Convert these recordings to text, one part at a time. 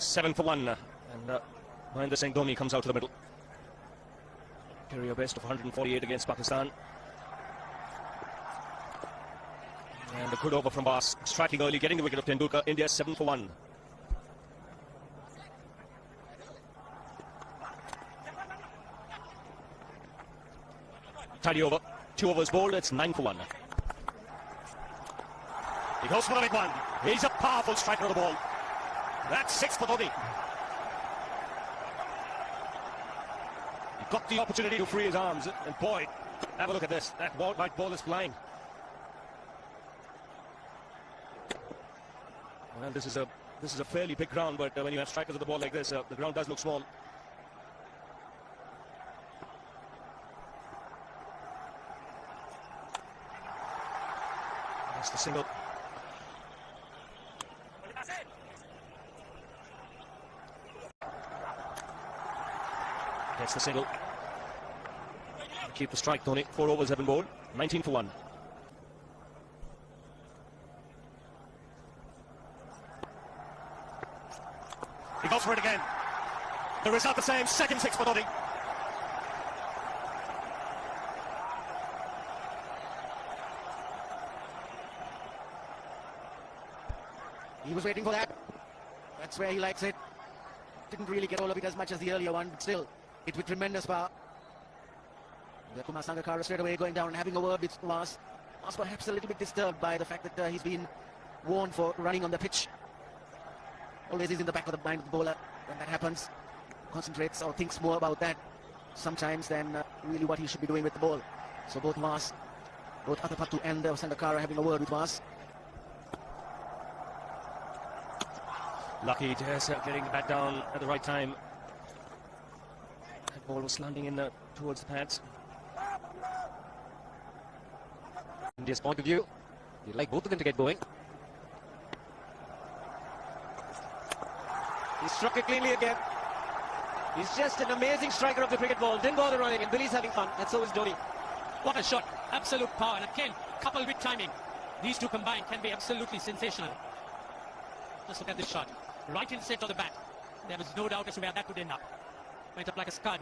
7 for 1. And Mahendra Dhoni comes out to the middle. Career best of 148 against Pakistan. And a good over from Bas, striking early, getting the wicket of Tendulkar. India 7 for 1. Tidy over. 2 overs bowled, it's 9 for 1. He goes for the big one. He's a powerful striker of the ball. That's 6 for Dhoni. He got the opportunity to free his arms, and boy, have a look at this. That white ball is flying. Well, this is a fairly big ground, but when you have strikers of the ball like this, the ground does look small. That's the single. Gets the single. Keep the strike, Dhoni. 4 overs have been bowled. 19 for 1. He goes for it again. The result the same. Second 6 for Dhoni. He was waiting for that. That's where he likes it. Didn't really get all of it as much as the earlier one, but still, it with tremendous power. Kumar Sangakkara straight away going down and having a word with Mas. Mas perhaps a little bit disturbed by the fact that he's been warned for running on the pitch. Always is in the back of the mind of the bowler when that happens. Concentrates or thinks more about that sometimes than really what he should be doing with the ball. So both Mas, both Athapattu and Sangakkara having a word with Mas. Lucky just getting the bat down at the right time. That ball was slanting in towards the pads. India's point of view, you'd like both of them to get going. He struck it cleanly again. He's just an amazing striker of the cricket ball. Didn't bother running, and Billy's having fun, and so is Dhoni. What a shot. Absolute power. And again, coupled with timing. These two combined can be absolutely sensational. Just look at this shot. Right in the center of the bat. There was no doubt as to where that would end up. Went up like a scud.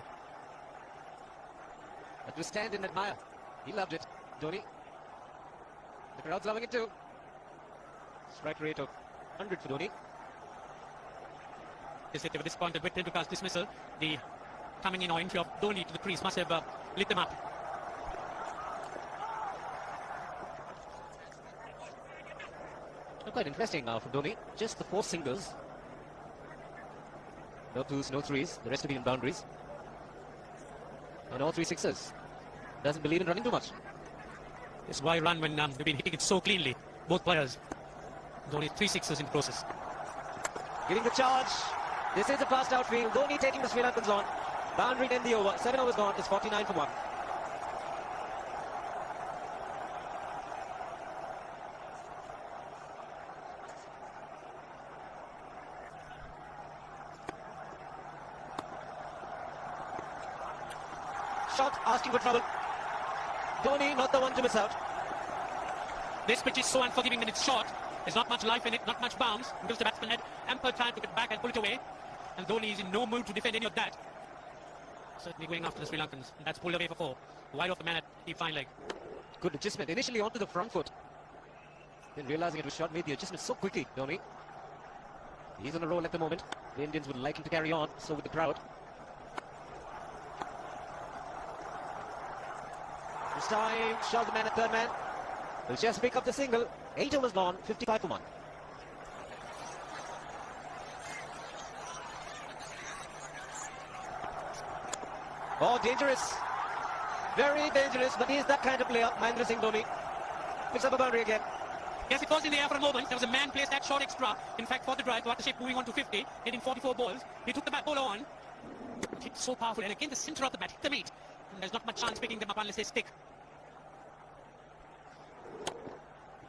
But to stand and admire. He loved it, Dhoni. The crowd's loving it too. Strike rate of 100 for Dhoni. They were disappointed with Tendulkar's dismissal. The coming in or entry of Dhoni to the crease must have lit them up. Quite interesting now from Dhoni. Just the 4 singles. No 2s, no 3s. The rest have been in boundaries. And all 3 6s. Doesn't believe in running too much. It's why run when they've been hitting it so cleanly. Both players. Dhoni 3 6s in the process. Giving the charge. This is a fast outfield. Dhoni taking the Sri Lankans on. Boundary in the over. 7 overs gone. It's 49 for 1. Shot asking for trouble. Dhoni not the one to miss out. This pitch is so unforgiving when it's short. There's not much life in it, not much bounce, because the batsman had ample time to get back and pull it away. And Dhoni is in no mood to defend any of that. Certainly going after the Sri Lankans. And that's pulled away for 4. Wide off the man at the fine leg. Good adjustment. Initially onto the front foot. Then realizing it was short, made the adjustment so quickly, Dhoni. He's on a roll at the moment. The Indians would like him to carry on, so would the crowd. This time, shot the man at third man. Will just pick up the single. 8 overs gone, 55 for 1. Oh, dangerous. Very dangerous, but he is that kind of player. Mahendra Singh Dhoni picks up a boundary again. Yes, it was in the air for a moment. There was a man placed that short extra. In fact, for the drive, Partnership moving on to 50, hitting 44 balls. He took the bat ball on. Hit so powerful, and again the center of the bat hit the meat. And there's not much chance picking them up unless they stick.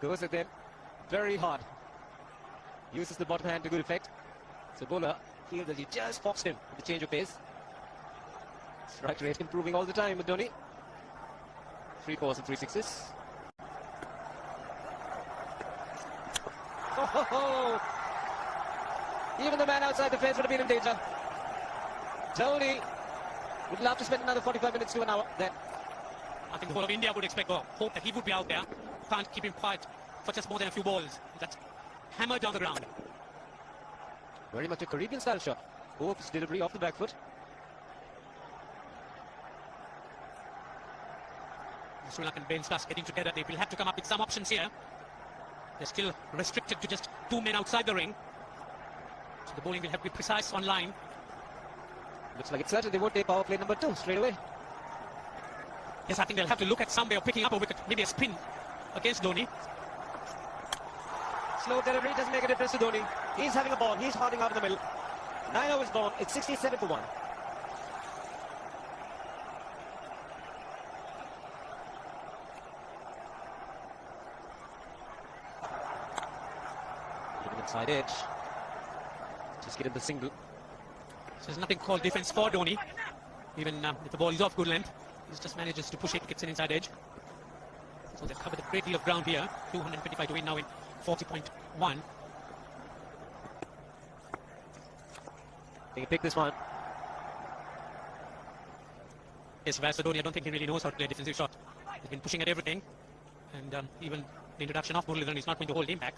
Goes at them very hard. Uses the bottom hand to good effect. So bowler feels that he just foxed him with the change of pace. Strike rate improving all the time with Dhoni. 3 4s and 3 6s. Oh, ho, ho. Even the man outside the fence would have been in danger. Dhoni would love to spend another 45 minutes to an hour there. I think the whole of India would expect or hope that he would be out there. Can't keep him quiet for just more than a few balls. That's hammered down the ground. Very much a Caribbean style shot. Hooks delivery off the back foot. The Sri Lankan bench starts getting together. They will have to come up with some options here. They're still restricted to just 2 men outside the ring. So the bowling will have to be precise on line. Looks like it's certain they won't take power play number 2 straight away. Yes, I think they'll have to look at some way of picking up a wicket, maybe a spin against Dhoni. Slow delivery doesn't make a difference to Dhoni. He's having a ball. He's holding out in the middle. 9 overs gone. It's 67 for 1. Giving inside edge. Just get him the single. So there's nothing called defense for Dhoni. Even if the ball is off good length, he just manages to push it, gets an inside edge. So they've covered a great deal of ground here. 225 to win now in 40.1. They can pick this one. Yes, whereas Dhoni, I don't think he really knows how to play a defensive shot. He's been pushing at everything. And even the introduction of Muralidharan is not going to hold him back.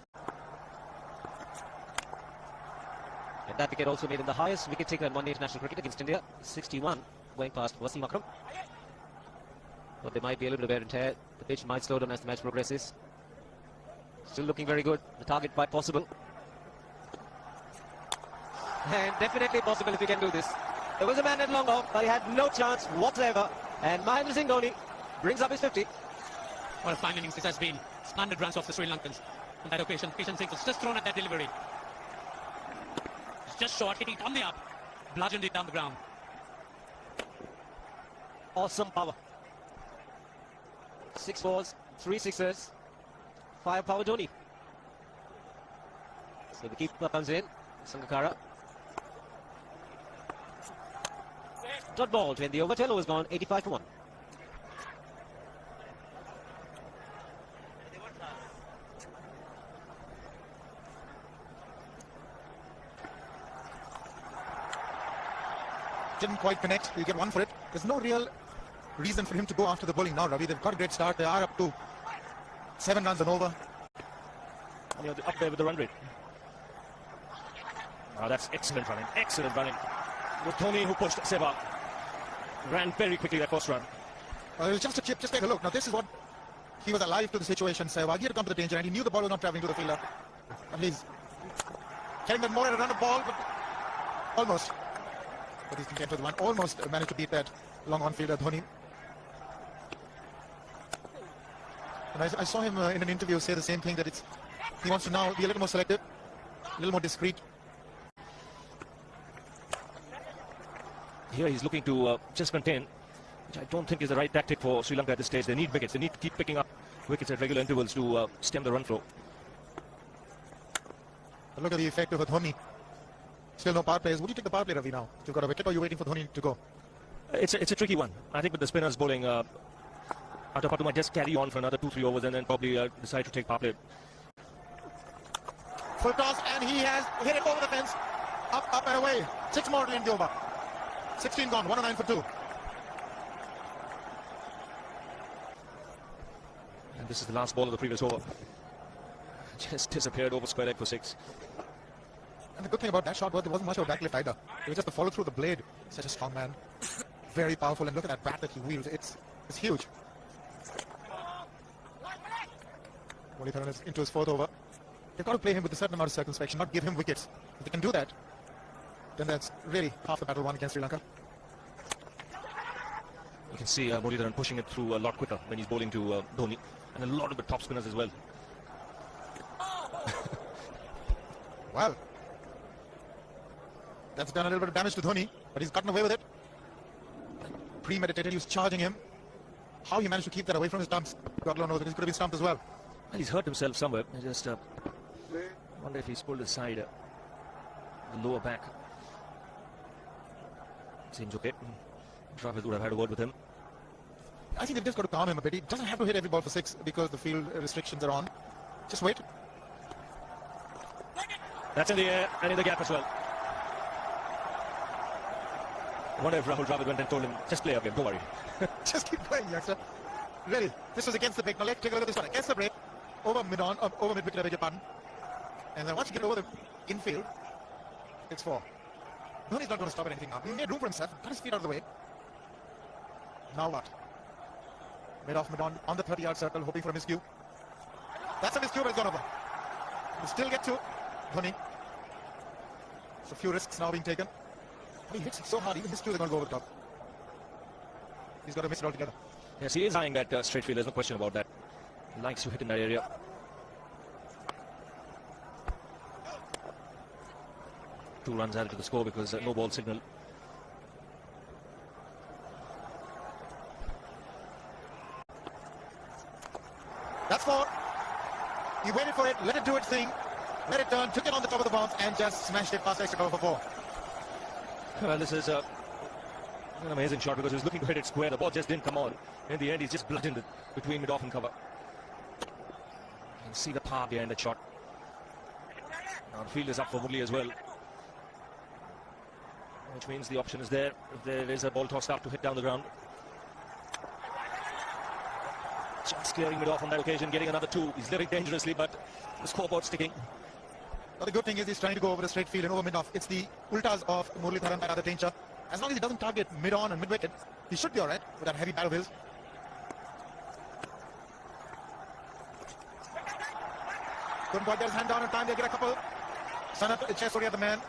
And that wicket also made him the highest wicket taker in one-day international cricket against India. 61, going past Wasim Akram. But there might be a little bit of wear and tear. The pitch might slow down as the match progresses. Still looking very good. The target quite possible. And definitely possible if he can do this. There was a man at long off, but he had no chance whatsoever. And Mahendra Singh Dhoni brings up his 50. What a fine innings this has been. Splendid runs off the Sri Lankans. On that occasion, Kishan Singh was just thrown at that delivery. It's just short, hitting it on the up. Bludgeoned it down the ground. Awesome power. 6 fours, 3 sixes. Firepower Dhoni. So the keeper comes in. Sangakkara. Dot ball to end the over. 10 overs gone. 85 for 1. Didn't quite connect. You get 1 for it. There's no real reason for him to go after the bowling now, Ravi. They've got a great start. They are up to 7 runs and over. And you're up there with the run rate. Oh, that's excellent running. Excellent running. It was Dhoni who pushed Sehwag. Ran very quickly that first run. It was just a chip. Just take a look. Now this is what he was alive to the situation. Sehwag, he had come to the danger and he knew the ball was not traveling to the fielder. And he's getting that more at a run of ball, but almost. But he's content with one. Almost managed to beat that long on fielder Dhoni. And I saw him in an interview say the same thing, that he wants to now be a little more selective, a little more discreet. Here he's looking to just contain, which I don't think is the right tactic for Sri Lanka at this stage. They need wickets. They need to keep picking up wickets at regular intervals to stem the run flow. But look at the effect of a Dhoni. Still no power plays. Would you take the power play, Ravi, now? You've got a wicket, or are you waiting for Dhoni to go? It's a tricky one. I think with the spinners bowling, Atapatu might just carry on for another 2-3 overs and then probably decide to take power play. Full toss, and he has hit it over the fence. Up and away. 6 more to end the over. 16 gone, 109 for 2. And this is the last ball of the previous over. Just disappeared over square leg for 6. And the good thing about that shot was there wasn't much of a backlift either. It was just the follow through the blade. Such a strong man. Very powerful, and look at that bat that he wields. It's huge. Muralidharan is into his 4th over. They've got to play him with a certain amount of circumspection, not give him wickets. If they can do that, then that's really half the battle won against Sri Lanka. You can see Muralidharan pushing it through a lot quicker when he's bowling to Dhoni, and a lot of the top spinners as well. Well, that's done a little bit of damage to Dhoni, but he's gotten away with it. Premeditated, he was charging him. How he managed to keep that away from his stumps, God alone knows, but he could have been stumped as well. Well, he's hurt himself somewhere. I just wonder if he's pulled aside the lower back. Seems okay. Travis would have had a word with him. I think they've just got to calm him a bit. He doesn't have to hit every ball for 6 because the field restrictions are on. Just wait. That's in the air and in the gap as well. I wonder if Rahul Dravid went and told him, just play our game, don't worry. Just keep going, youngster. Really, this was against the break. Now let's take a look at this one. Against the break, over mid-on, over mid-wicket, I beg your pardon. And then once you get over the infield, it's 4. Dhoni's not going to stop at anything now. He made room for himself, got his feet out of the way. Now what? Mid-off, mid-on, on the 30-yard circle, hoping for a miscue. That's a miscue, but it's gone over. We'll still get to Dhoni. So few risks now being taken. He hits it so hard, even miscues are going to go over the top. He's got to miss it altogether. Yes, he is eyeing that straight field, there's no question about that. He likes to hit in that area. Two runs added to the score because no ball signal. That's 4. He waited for it, let it do its thing, let it turn, took it on the top of the bounce and just smashed it past extra cover for 4. Well, this is an amazing shot because he was looking to hit it square. The ball just didn't come on. In the end, he's just bludgeoned it between mid-off and cover. You can see the power behind that shot. Now the field is up for Murli as well, which means the option is there if there is a ball tossed up to hit down the ground. Just clearing mid-off on that occasion, getting another 2. He's living dangerously, but the scoreboard's ticking. But the good thing is he's trying to go over the straight field and over mid-off. It's the ultas of Muralitharan by Radha Tencha. As long as he doesn't target mid-on and mid-wicket, he should be all right with that heavy bat of his. Couldn't quite get his hand down in time. They get a couple. Sanat chest at the man.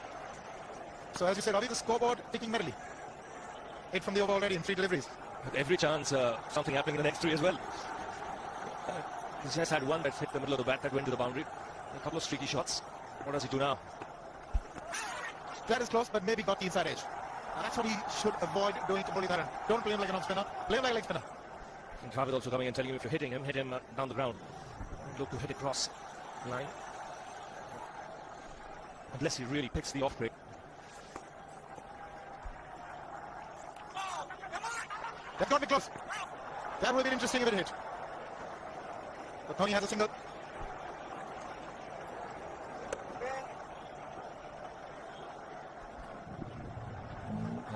So as you said, Ravi, the scoreboard ticking merrily. 8 from the over already in 3 deliveries. With every chance something happening in the next 3 as well. He's just had one that hit the middle of the bat that went to the boundary. A couple of streaky shots. What does he do now? That is close, but maybe got the inside edge. And that's what he should avoid doing to Muralitharan. Don't play him like an off-spinner. Play him like a leg spinner. And Dravid also coming and telling him if you're hitting him, hit him down the ground. Look to hit it cross line. Unless he really picks the off-break. That's got to be close. That would have been interesting if it hit. But Dhoni has a single.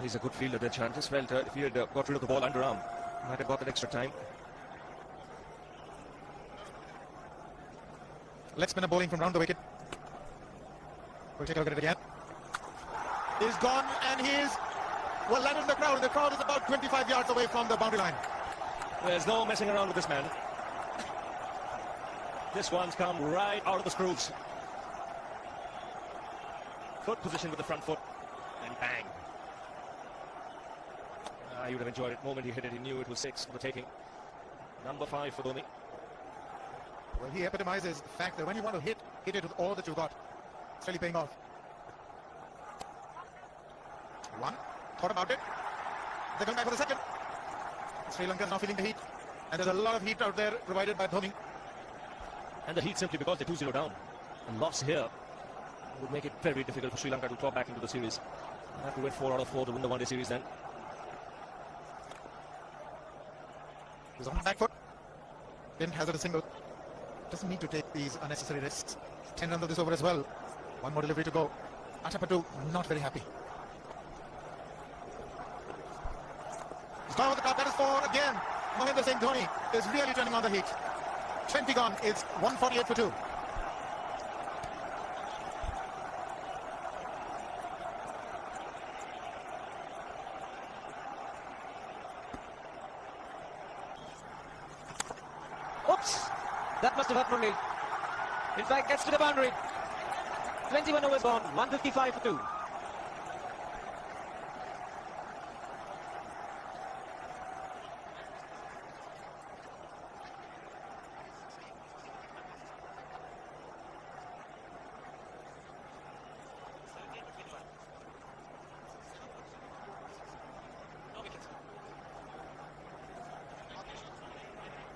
He's a good fielder, that chance. Just felt if he had got rid of the ball underarm, he might have got that extra time. Leg spinner bowling from round the wicket. We'll take a look at it again. He's gone and he's well landed in the crowd. The crowd is about 25 yards away from the boundary line. There's no messing around with this man. This one's come right out of the screws. Foot position with the front foot and bang. He would have enjoyed it. The moment he hit it, he knew it was 6 for the taking. Number 5 for Dhoni. Well, he epitomizes the fact that when you want to hit it with all that you've got. It's really paying off. 1. Thought about it. They're going back for the second. Sri Lanka is now feeling the heat. And there's a lot of heat out there provided by Dhoni. And the heat simply because they're 2-0 down. A loss here would make it very difficult for Sri Lanka to claw back into the series. They have to win 4 out of 4 to win the one-day series then. He's on the back foot. Didn't hazard a single. Doesn't need to take these unnecessary risks. 10 runs of this over as well. 1 more delivery to go. Atapatu not very happy. He's gone with the top. That is 4 again. Mahendra Singh Dhoni is really turning on the heat. 20 gone. It's 148 for 2. Oops! That must have hurt Murli. In fact, gets to the boundary. 21 overs gone, 155 for 2.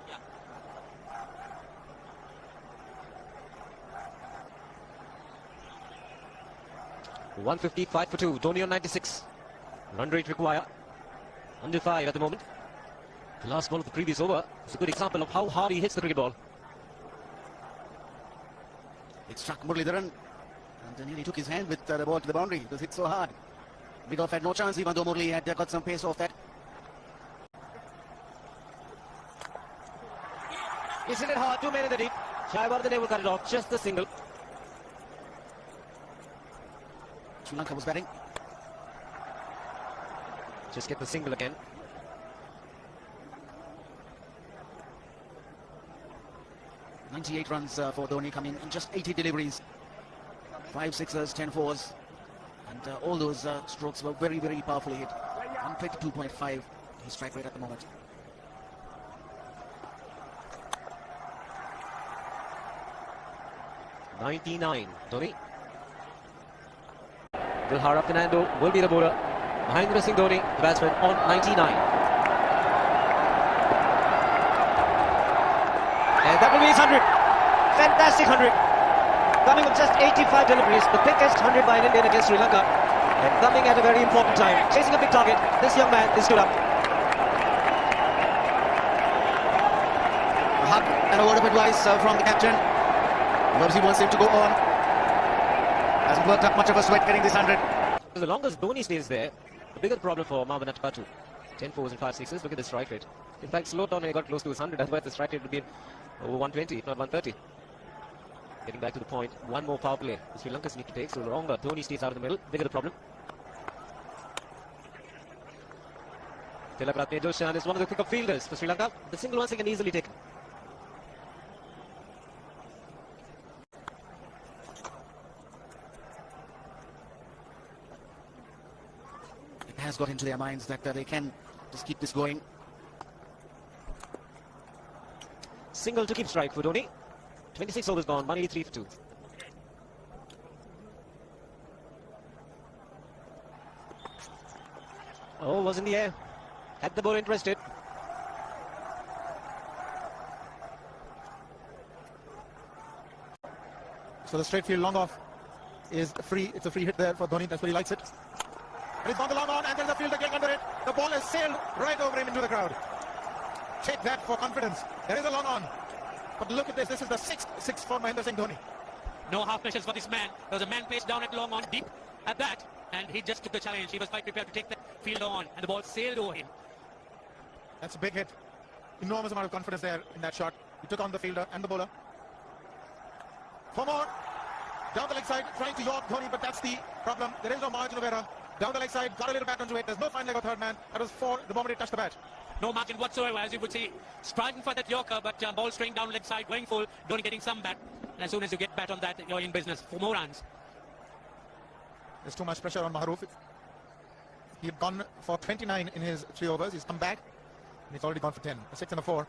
Yeah. 155 for 2. Dhoni on 96. Run rate required. Under 5 at the moment. The last ball of the previous over is a good example of how hard he hits the cricket ball. It struck Muralitharan And nearly took his hand with the ball to the boundary. It was hit so hard. Mid-off had no chance, even though Murli had got some pace off that. He's hit it hard, 2 men in the deep. Jayawardene will cut it off, just the single. Sri Lanka was batting. Just get the single again. .98 runs for Dhoni, coming in just 80 deliveries. 5 sixers, 10 fours. And all those strokes were very, very powerfully hit. 122.5 his strike rate at the moment. .99, Dhoni. Dilhara Fernando will be the bowler. Mahendra Singh Dhoni, the batsman, on 99. And that will be his 100. Fantastic 100. Coming with just 85 deliveries, the biggest 100 by an Indian against Sri Lanka. And coming at a very important time. Chasing a big target, this young man is stood up. A hug and a word of advice from the captain. Because he wants him to go on. Hasn't worked up much of a sweat getting this 100. The longer Dhoni stays there, the bigger problem for Marwan Atpatu. 10 fours and 5 sixes. Look at the strike rate. In fact, slowed down when he got close to his 100. Otherwise, the strike rate would be over 120, if not 130. Getting back to the point, one more power play the Sri Lankas need to take. So the longer Dhoni stays out of the middle, bigger the problem. Tilakratne Dilshan is one of the quicker fielders for Sri Lanka. The single once again easily taken. It has got into their minds that they can just keep this going. Single to keep strike for Dhoni. 26 overs gone, 183 for 2. Oh, was in the air. Had the ball interested. So the straight field long off is free. It's a free hit there for Dhoni. That's where he likes it. And he's gone the long on, and there's a fielder getting under it. The ball has sailed right over him into the crowd. Take that for confidence. There is a long on. But look at this. This is the 6th six for Mahendra Singh Dhoni. No half measures for this man. There was a man placed down at long on, deep at that, and he just took the challenge. He was quite prepared to take that fielder on, and the ball sailed over him. That's a big hit. Enormous amount of confidence there in that shot. He took on the fielder and the bowler. 4 more. Down the leg side, trying to york Dhoni, but that's the problem. There is no margin of error. Down the leg side, got a little back onto it. There's no fine leg of third man. That was 4 the moment it touched the bat. No margin whatsoever, as you would see. Striving for that yorker, but ball straying down leg side, going full, Dhoni getting some bat. And as soon as you get bat on that, you're in business. 4 more runs. There's too much pressure on Mahroof. He had gone for 29 in his 3 overs. He's come back, and he's already gone for 10. A 6 and a 4.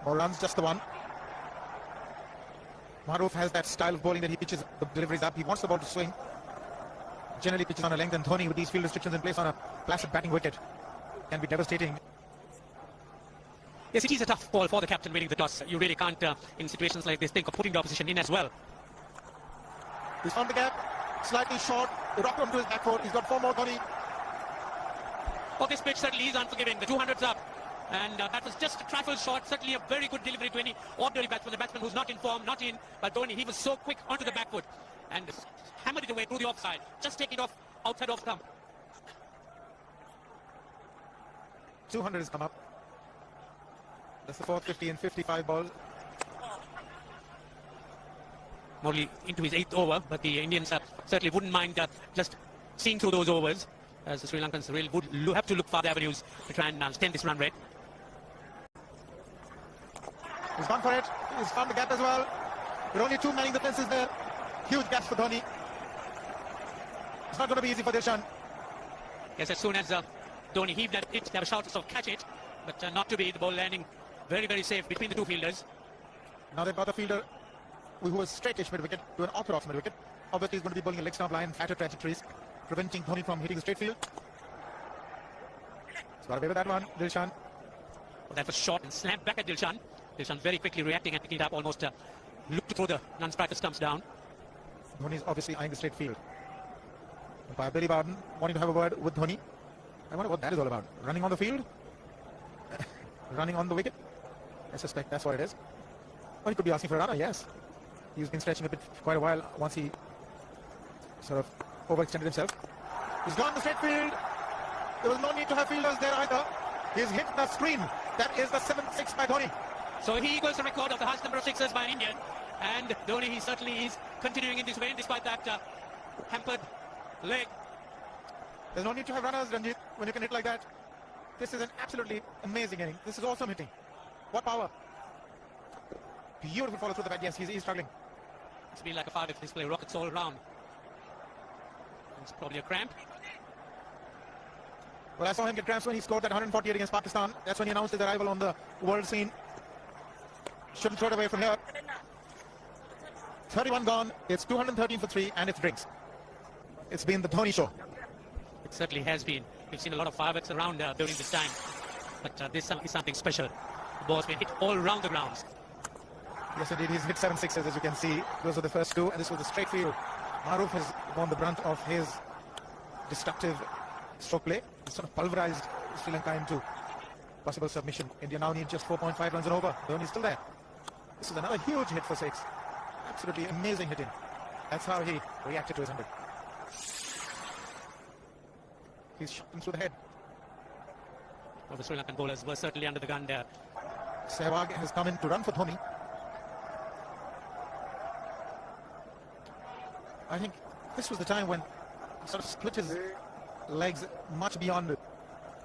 More runs, just the one. Mahroof has that style of bowling that he pitches the deliveries up. He wants the ball to swing. Generally pitches on a length, and Dhoni, with these field restrictions in place on a placid batting wicket, can be devastating. Yes, it is a tough ball for the captain winning the toss. You really can't, in situations like this, think of putting the opposition in as well. He's found the gap, slightly short. He rocked him to his back foot. He's got 4 more, Dhoni. Oh, this pitch certainly is unforgiving. The 200's up. And that was just a trifle short. Certainly a very good delivery to any ordinary batsman. The batsman who's not in form, not in. But Dhoni, he was so quick onto the back foot. And hammered it away through the offside. Just take it off, outside off stump. 200 has come up. That's the 4th 50 and 55 balls. Murli into his 8th over, but the Indians certainly wouldn't mind just seeing through those overs, as the Sri Lankans really would have to look for the avenues to try and stem this run rate. He's gone for it. He's found the gap as well. There are only 2 manning the fences there. Huge gaps for Dhoni. It's not going to be easy for Dilshan. Yes, as soon as Dhoni heaved that it, there were shouts of catch it, but not to be. The ball landing very, very safe between the 2 fielders. Now they've got a fielder who was straightish mid-wicket to an orthodox mid-wicket. Obviously he's going to be bowling a leg stump line, fatter trajectories, preventing Dhoni from hitting the straight field. He's got away with that one, Dilshan. Well, that was short and slammed back at Dilshan. Dilshan very quickly reacting and picking it up, almost looked to throw the non-striker stumps down. Dhoni's obviously eyeing the straight field. Umpire Billy Barden wanting to have a word with Dhoni. I wonder what that is all about. Running on the field? Running on the wicket? I suspect that's what it is. Or he could be asking for a runner, yes. He's been stretching a bit for quite a while once he sort of overextended himself. He's gone to straight field. There was no need to have fielders there either. He's hit the screen. That is the 7-6 by Dhoni. So he equals the record of the highest number of sixes by an Indian. And Dhoni, he certainly is continuing in this vein despite that hampered leg. There's no need to have runners, Ranjit, when you can hit like that. This is an absolutely amazing inning. This is awesome hitting. What power. Beautiful follow through the bat. Yes, he's struggling. It's been like a 5 if display rockets all round. It's probably a cramp. Well, I saw him get cramps when he scored that 148 against Pakistan. That's when he announced his arrival on the world scene. Shouldn't throw it away from here. 31 gone. It's 213 for 3 and it's drinks. It's been the Dhoni show. It certainly has been. We've seen a lot of fireworks around during this time. But this is something special. The ball's been hit all round the grounds. Yes, indeed. He's hit 7 sixes, as you can see. Those are the first two, and this was the straight field. Maruf has borne the brunt of his destructive stroke play. He's sort of pulverized Sri Lanka into possible submission. India now need just 4.5 runs and over. Dhoni's still there. This is another huge hit for 6. Absolutely amazing hitting. That's how he reacted to his 100. He's shot him through the head. Well, the Sri Lankan bowlers were certainly under the gun there. Sehwag has come in to run for Dhoni. I think this was the time when he sort of split his legs much beyond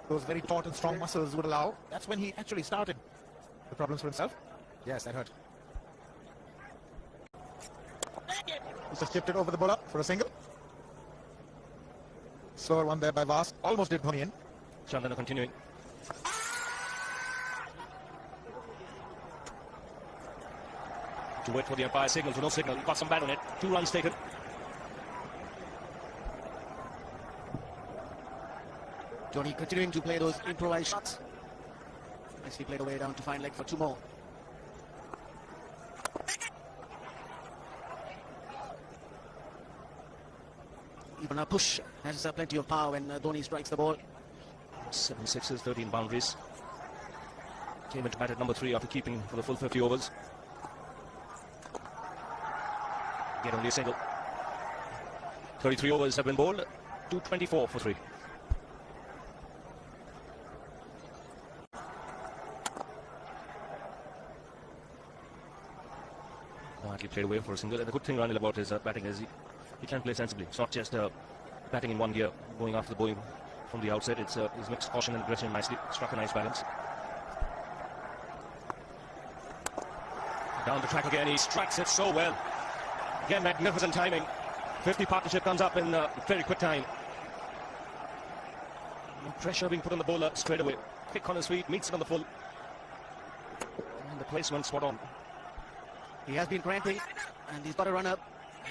those very taut and strong muscles would allow. That's when he actually started the problems for himself. Yes, that hurt. He's just tipped it over the bowler for a single. Slower one there by Vast. Almost did Dhoni in. Chandana continuing. To wait for the umpire signal, to no signal. Got some bat on it. 2 runs taken. Dhoni continuing to play those improvised shots. Nicely played away down to fine leg for 2 more. Even a push has plenty of power when Dhoni strikes the ball. 7 sixes, 13 boundaries. Came into bat at number 3 after keeping for the full 50 overs. Get only a single. 33 overs have been bowled. 224 for 3. He played away for a single, and the good thing Ranil about his batting is he can play sensibly. It's not just batting in one gear, going after the bowling from the outset. It's he's mixed caution and aggression nicely, struck a nice balance. Down the track again, he strikes it so well. Again, magnificent timing. 50 partnership comes up in very quick time. Pressure being put on the bowler straight away. Quick on his feet, meets it on the full. And the placement spot on. He has been cramping and he's got a run up.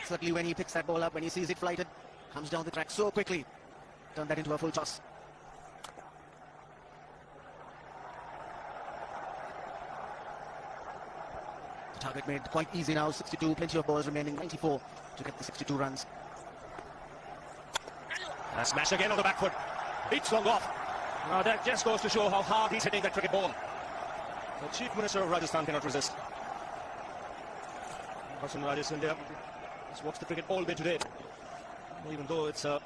Certainly when he picks that ball up, when he sees it flighted, comes down the track so quickly. Turn that into a full toss. The target made quite easy now, 62, plenty of balls remaining, 94 to get the 62 runs. A smash again on the back foot. Beats long off. Now that just goes to show how hard he's hitting that cricket ball. The Chief Minister of Rajasthan cannot resist. Person Rajesh India has watched the cricket all day today. Even though it's been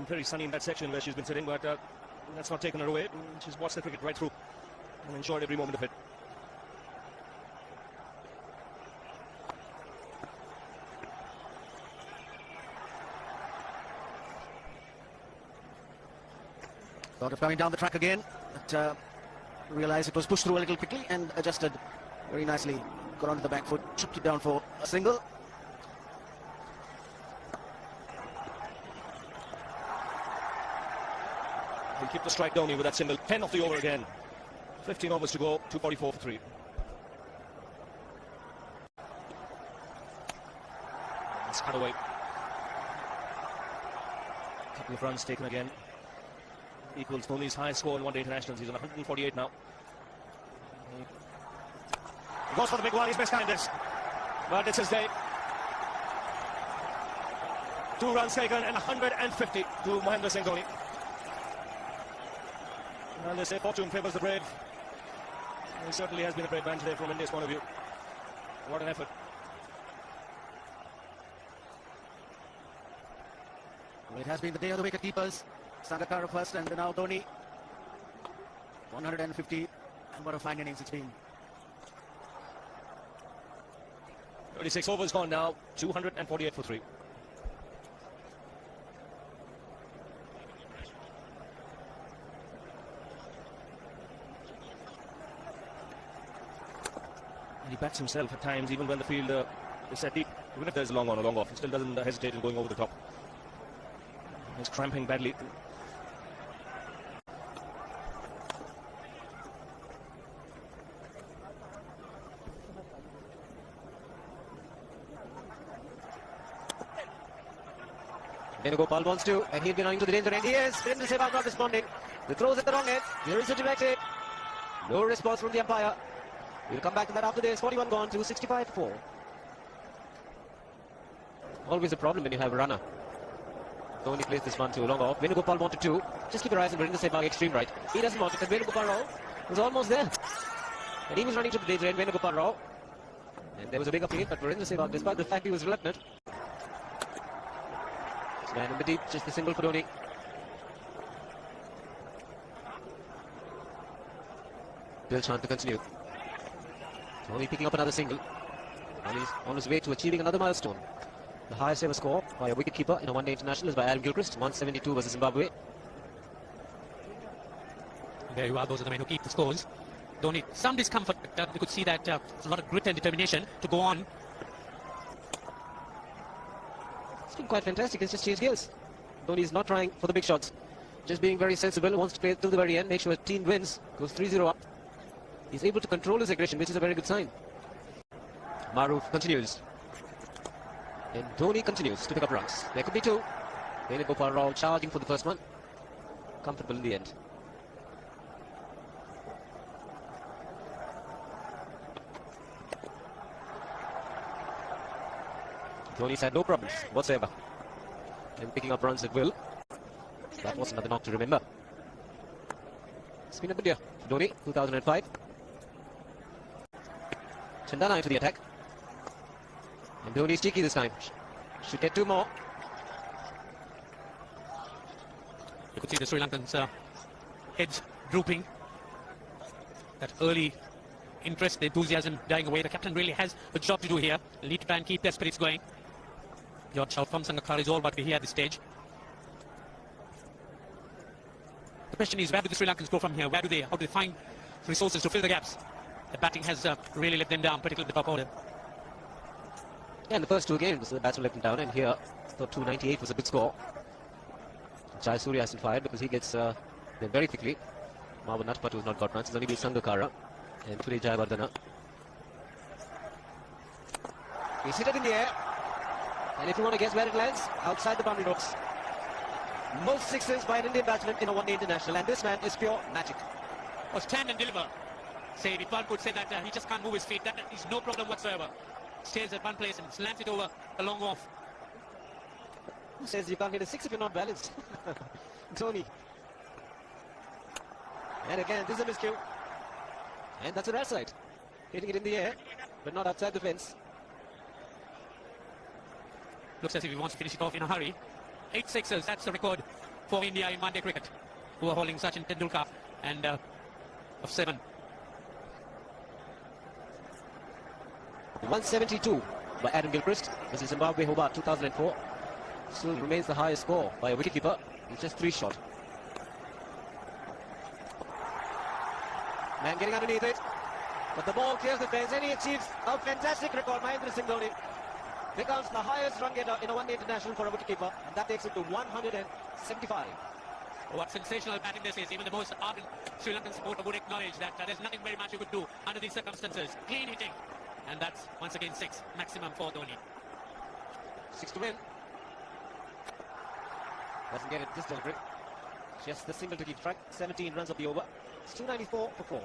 very sunny in that section where she's been sitting, but that's not taken her away. She's watched the cricket right through and enjoyed every moment of it. Thought of coming down the track again, but realized it was pushed through a little quickly and adjusted very nicely. Got onto the back foot, chipped it down for a single. He'll keep the strike down here with that single. 10 off the over again. 15 overs to go, 244 for 3. Let's cut away. Couple of runs taken again. Equals Dhoni's highest score in one-day internationals. He's on 148 now. He goes for the big one. He's best time this. But it's his day. 2 runs taken and 150 to Mahendra Singh Dhoni. And they say fortune favours the brave. It certainly has been a great match there from India's point of view. What an effort. Well, it has been the day of the wicket keepers. Sangakkara first and now Dhoni. 150, and what a fine innings it's been. 36 overs gone now, 248 for 3. And he bats himself at times, even when the field is set deep. Even if there's a long on or long off, he still doesn't hesitate in going over the top. He's cramping badly. Venugopal wants to, and he'll be running to the danger end. He is. Virendra Sehwag not responding. The throws at the wrong end. Here is a directed. No response from the umpire. We'll come back to that after this. 41 gone to 65 4. Always a problem when you have a runner. Dhoni plays this one to long off. Venugopal wanted to. Just keep your eyes on Virendra Sehwag extreme right. He doesn't want it. And Venugopal Rao was almost there. And he was running to the danger end. Venugopal Rao. And there was a big appeal, but Virendra Sehwag, despite the fact he was reluctant. Man in the deep, just a single for Dhoni. Bill Chant to continue. Dhoni picking up another single. And he's on his way to achieving another milestone. The highest ever score by a wicketkeeper in a one-day international is by Adam Gilchrist, 172 versus Zimbabwe. There you are, those are the men who keep the scores. Dhoni, some discomfort, but you could see that a lot of grit and determination to go on. It's been quite fantastic. It's just changed gears. Dhoni is not trying for the big shots. Just being very sensible, wants to play till the very end, make sure his team wins, goes 3-0 up. He's able to control his aggression, which is a very good sign. Maruf continues. And Dhoni continues to pick up runs. There could be two. Venugopal Rao charging for the first one. Comfortable in the end. Dhoni's had no problems whatsoever in picking up runs at will. That was another knock to remember. It's been a good year for Dhoni, 2005. Chandana into the attack. And Dhoni's cheeky this time. Should get two more. You could see the Sri Lankans' heads drooping. That early interest, the enthusiasm dying away. The captain really has a job to do here. They'll need to try and keep their spirits going. Your shout from Sangakkara is all but we hear at this stage. The question is, where do the Sri Lankans go from here? How do they find resources to fill the gaps? The batting has really let them down, particularly the top order. Yeah, in the first two games, the batsman let them down, and here, thought 298 was a good score. Jayasuriya hasn't fired because he gets them very quickly. Marwan Natpatu has not got runs. It's only been Sangakkara and today Jayawardena. He's hit it in the air. And if you want to guess where it lands, outside the boundary ropes. Most sixes by an Indian batsman in a one-day international, and this man is pure magic. Or stand and deliver. Say, if one could say that he just can't move his feet, that is no problem whatsoever. Stays at one place and slams it over a long off. Who says you can't hit a six if you're not balanced? Dhoni. And again, this is a miscue. And that's a rare sight. Hitting it in the air, but not outside the fence. Looks as if he wants to finish it off in a hurry. 8 sixes, that's the record for India in one-day cricket, who are holding Sachin Tendulkar and of 7. 172 by Adam Gilchrist. This is Zimbabwe Hobart 2004. Still remains the highest score by a wicketkeeper. He's just 3 short. Man getting underneath it. But the ball clears the fence and he achieves a fantastic record. Mahendra Singh Dhoni becomes the highest run getter in a one-day international for a wicketkeeper, and that takes him to 175. What sensational batting this is. Even the most ardent Sri Lankan supporter would acknowledge that there's nothing very much you could do under these circumstances. Clean hitting. And that's once again 6 maximum for Dhoni. 6 to win. Doesn't get it this deliberate. Just the single to keep track. 17 runs of the over. It's 294 for 4.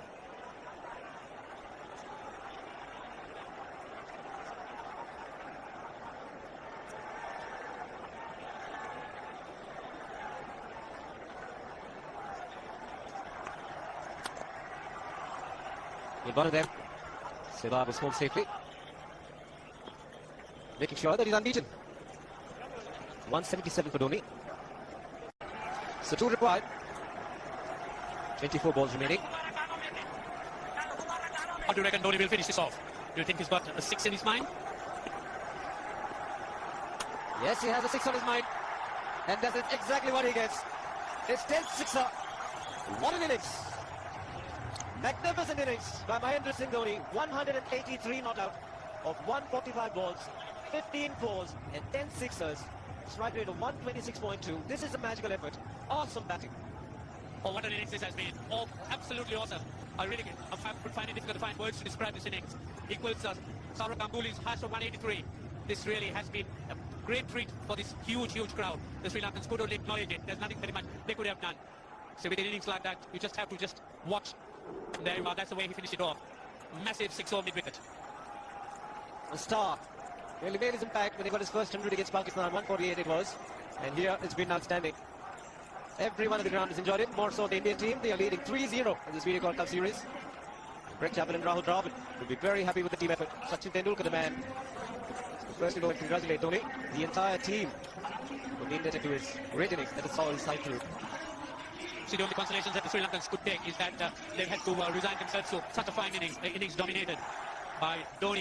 In one of them, Sehwag was home safely, making sure that he's unbeaten. 177 for Dhoni. So 2 required. 24 balls remaining. How do you reckon Dhoni will finish this off? Do you think he's got a 6 in his mind? Yes, he has a 6 on his mind. And that's exactly what he gets. His 10th sixer. What an innings. Magnificent innings by Mahendra Singh Dhoni. 183 not out of 145 balls, 15 fours and 10 sixers. Strike rate of 126.2. This is a magical effort. Awesome batting. Oh, what an innings this has been. Oh, absolutely awesome. I really would find it difficult to find words to describe this innings. Equals Saurav Ganguly's hash of 183. This really has been a great treat for this huge crowd. The Sri Lankans could only acknowledge it. There's nothing very much they could have done. So with an innings like that, you just have to just watch. There you are. That's the way he finished it off. Massive 6-over mid-wicket. A star. Really made his impact when he got his first 100 against Pakistan. 148 it was. And here it's been outstanding. Everyone on the ground has enjoyed it. More so the Indian team. They are leading 3-0 in this Video World Cup series. Brett Chappell and Rahul Dravid will be very happy with the team effort. Sachin Tendulkar, the man. First to go and congratulate Dhoni. The entire team will be indebted to his great innings that is all side through. See, the only consolations that the Sri Lankans could take is that they've had to resign themselves to such a fine innings dominated by Dhoni.